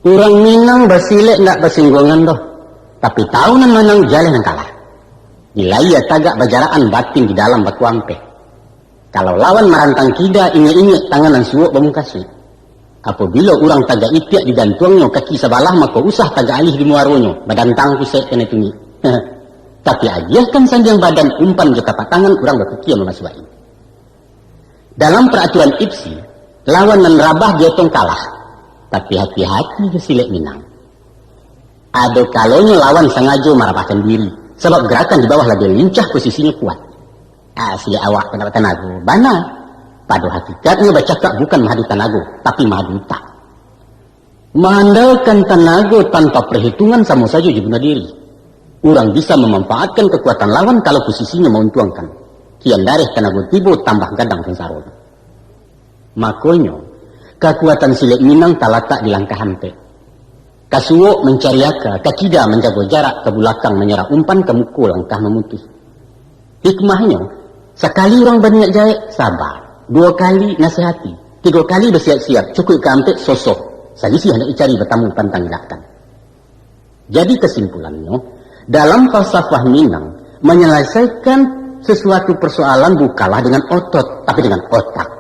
Orang Minang basilek ndak bersinggungan doh. Tapi tahu nan menang jalan yang kalah. Bila ia tagak berjaraan batin di dalam batu ampe. Kalau lawan marantang kida ingat-ingat tanganan suuk bamungkasi. Apabila orang tagak itiak di gantuangnya kaki sebalah maka usah tagak alih di muaronyo. Badan tangku saya kena tungi. Tapi ajiahkan sanjang badan umpan ke tapak tangan orang berfikir memasuai. Dalam peraturan IPSI, lawan nan rabah jotong kalah. Tapi hati-hati ke silek Minang. Ada kalonyo lawan sengaja marabahkan diri. Sebab gerakan di bawah lebih lincah posisinya kuat. Silek awak pendapat tenaga. Bana. Pada hakikatnya bercakap bukan mahadu tenaga. Tapi mahadu tak. Mengandalkan tenaga tanpa perhitungan sama saja bunuh diri. Orang bisa memanfaatkan kekuatan lawan kalau posisinya menguntuangkan. Kian darih tenaga tiba tambah gadang pensaron. Makanya, kekuatan silek Minang tak letak di langkah hantik. Kasuo mencari aka, kakida menjaga jarak ke belakang menyerang umpan ke mukul langkah memutih. Hikmahnya, sekali orang berniat jahit, sabar. 2 kali nasihati. 3 kali bersiap-siap, cukup ke hampir sosok. Saya sih hendak cari bertamu pantang hilangkan. Jadi kesimpulannya, dalam falsafah Minang, menyelesaikan sesuatu persoalan bukanlah dengan otot, tapi dengan otak.